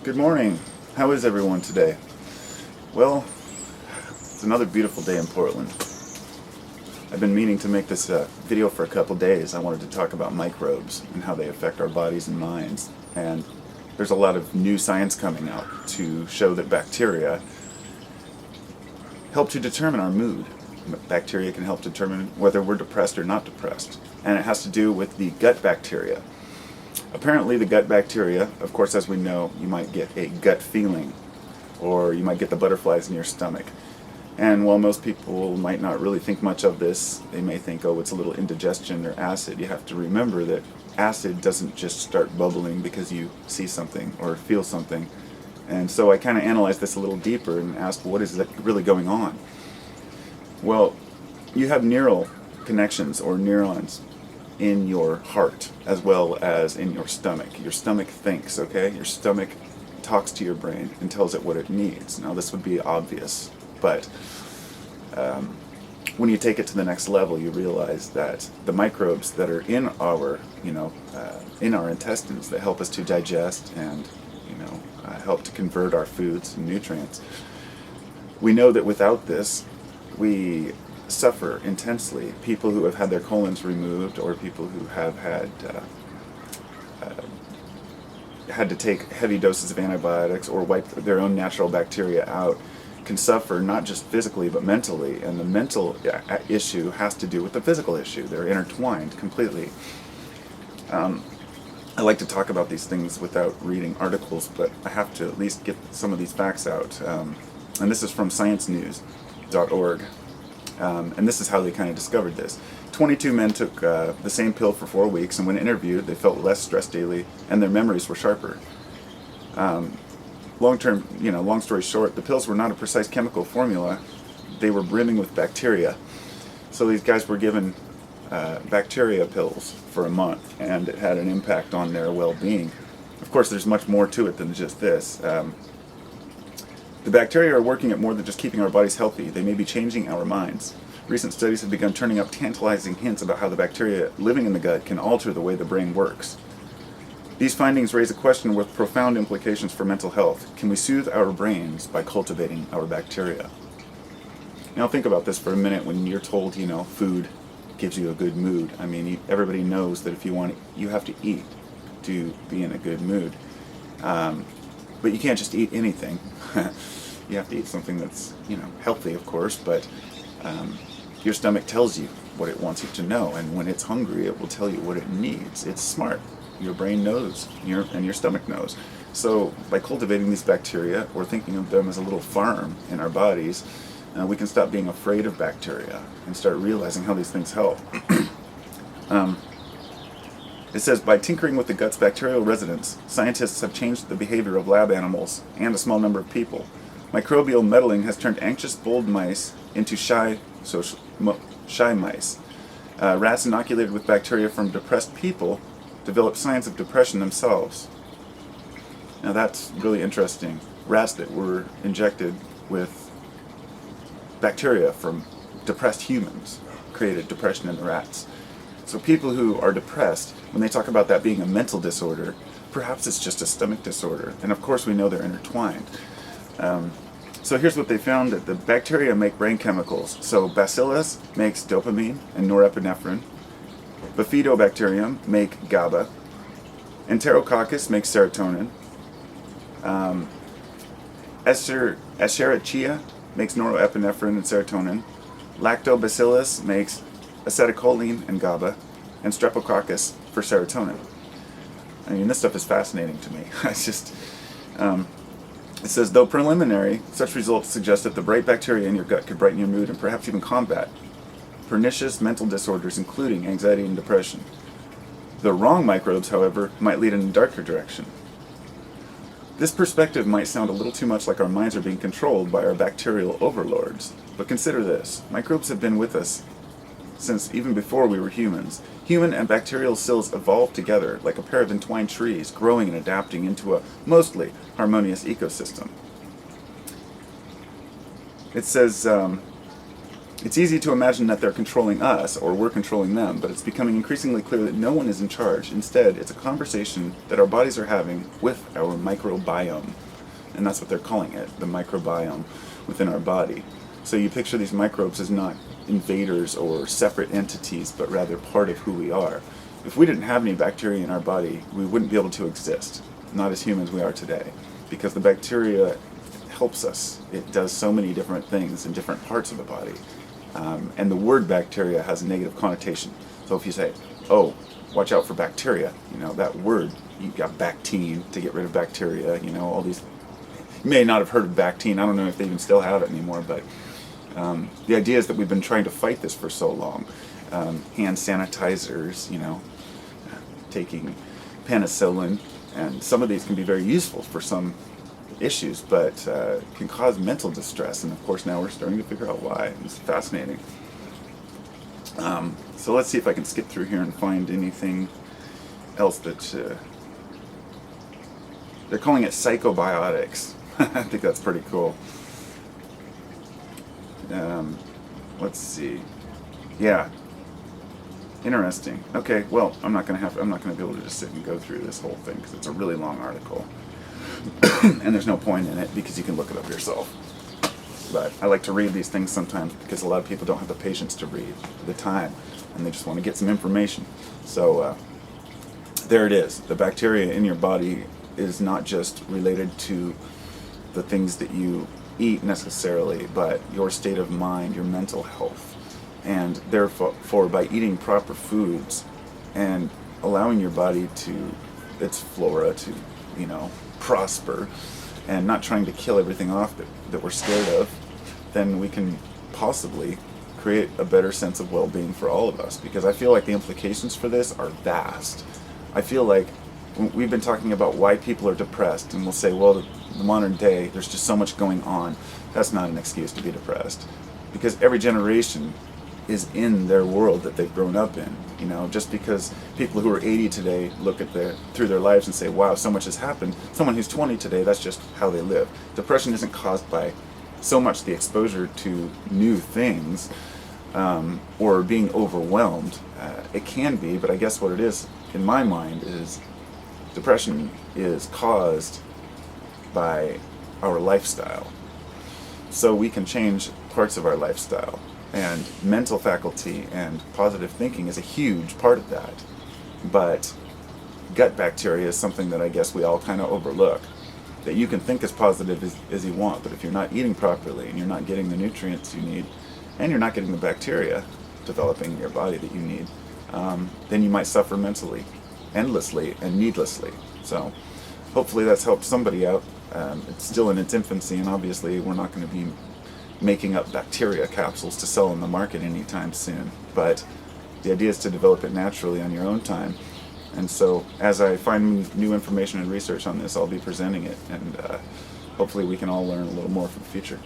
Good morning. How is everyone today? Well, it's another beautiful day in Portland. I've been meaning to make this video for a couple days. I wanted to talk about microbes and how they affect our bodies and minds. And there's a lot of new science coming out to show that bacteria help to determine our mood. Bacteria can help determine whether we're depressed or not depressed. And it has to do with the gut bacteria. Apparently the gut bacteria, of course, as we know, you might get a gut feeling, or you might get the butterflies in your stomach. And while most people might not really think much of this, they may think, oh, it's a little indigestion or acid. You have to remember that acid doesn't just start bubbling because you see something or feel something. And so I kind of analyzed this a little deeper and asked, what is really going on? Well, you have neural connections or neurons in your heart as well as in your stomach. Your stomach thinks, okay? Your stomach talks to your brain and tells it what it needs. Now this would be obvious, but when you take it to the next level, you realize that the microbes that are in our, in our intestines that help us to digest and, help to convert our foods and nutrients. We know that without this, we suffer intensely. People who have had their colons removed, or people who have had to take heavy doses of antibiotics or wipe their own natural bacteria out, can suffer not just physically but mentally. And the mental issue has to do with the physical issue. They're intertwined completely. I like to talk about these things without reading articles, but I have to at least get some of these facts out. And this is from sciencenews.org. And this is how they kind of discovered this. 22 men took the same pill for 4 weeks, and when interviewed, they felt less stressed daily, and their memories were sharper. Long story short, the pills were not a precise chemical formula. They were brimming with bacteria. So these guys were given bacteria pills for a month, and it had an impact on their well-being. Of course, there's much more to it than just this. The bacteria are working at more than just keeping our bodies healthy. They may be changing our minds. Recent studies have begun turning up tantalizing hints about how the bacteria living in the gut can alter the way the brain works. These findings raise a question with profound implications for mental health. Can we soothe our brains by cultivating our bacteria? Now think about this for a minute. When you're told, food gives you a good mood. I mean, everybody knows that if you want, you have to eat to be in a good mood. But you can't just eat anything. You have to eat something that's, healthy, of course, but your stomach tells you what it wants you to know, and when it's hungry, it will tell you what it needs. It's smart. Your brain knows, and your stomach knows. So by cultivating these bacteria, or thinking of them as a little farm in our bodies, we can stop being afraid of bacteria and start realizing how these things help. It says, by tinkering with the gut's bacterial residents, scientists have changed the behavior of lab animals and a small number of people. Microbial meddling has turned anxious, bold mice into shy mice. Rats inoculated with bacteria from depressed people develop signs of depression themselves. Now that's really interesting. Rats that were injected with bacteria from depressed humans created depression in the rats. So people who are depressed, when they talk about that being a mental disorder, perhaps it's just a stomach disorder. And of course we know they're intertwined. So here's what they found, that the bacteria make brain chemicals. So Bacillus makes dopamine and norepinephrine. Bifidobacterium make GABA. Enterococcus makes serotonin. Escherichia makes norepinephrine and serotonin. Lactobacillus makes acetylcholine and GABA, and Streptococcus for serotonin. I mean, this stuff is fascinating to me. It's just, it says, though preliminary, such results suggest that the bright bacteria in your gut could brighten your mood and perhaps even combat pernicious mental disorders, including anxiety and depression. The wrong microbes, however, might lead in a darker direction. This perspective might sound a little too much like our minds are being controlled by our bacterial overlords. But consider this. Microbes have been with us since even before we were humans. Human and bacterial cells evolved together like a pair of entwined trees, growing and adapting into a mostly harmonious ecosystem. It says, It's easy to imagine that they're controlling us or we're controlling them, but it's becoming increasingly clear that no one is in charge. Instead, it's a conversation that our bodies are having with our microbiome. And that's what they're calling it, the microbiome within our body. So you picture these microbes as not invaders or separate entities, but rather part of who we are. If we didn't have any bacteria in our body, we wouldn't be able to exist, not as humans we are today, because the bacteria helps us. It does so many different things in different parts of the body. And the word bacteria has a negative connotation. So if you say, oh, watch out for bacteria, that word, you got Bactine to get rid of bacteria, all these. You may not have heard of Bactine. I don't know if they even still have it anymore, but the idea is that we've been trying to fight this for so long. Hand sanitizers, taking penicillin, and some of these can be very useful for some issues, but can cause mental distress, and of course now we're starting to figure out why. It's fascinating. So let's see if I can skip through here and find anything else that they're calling it psychobiotics. I think that's pretty cool. Let's see. Yeah. Interesting. Okay, well, I'm not going to be able to just sit and go through this whole thing because it's a really long article. And there's no point in it because you can look it up yourself. But I like to read these things sometimes because a lot of people don't have the patience to read, the time, and they just want to get some information. So there it is. The bacteria in your body is not just related to the things that you eat necessarily, but your state of mind, your mental health. And therefore, by eating proper foods and allowing your body to, its flora to, prosper, and not trying to kill everything off that we're scared of, then we can possibly create a better sense of well-being for all of us. Because I feel like the implications for this are vast. I feel like we've been talking about why people are depressed, and we'll say, well, the modern day, there's just so much going on. That's not an excuse to be depressed. Because every generation is in their world that they've grown up in. Just because people who are 80 today look at through their lives and say, wow, so much has happened. Someone who's 20 today, that's just how they live. Depression isn't caused by so much the exposure to new things or being overwhelmed. It can be, but I guess what it is, in my mind, is depression is caused by our lifestyle. So we can change parts of our lifestyle. And mental faculty and positive thinking is a huge part of that. But gut bacteria is something that I guess we all kind of overlook. That you can think as positive as you want, but if you're not eating properly and you're not getting the nutrients you need, and you're not getting the bacteria developing in your body that you need, then you might suffer mentally, endlessly and needlessly. So hopefully that's helped somebody out. It's still in its infancy, and obviously we're not going to be making up bacteria capsules to sell in the market anytime soon. But the idea is to develop it naturally on your own time. And so as I find new information and research on this, I'll be presenting it, and hopefully we can all learn a little more for the future.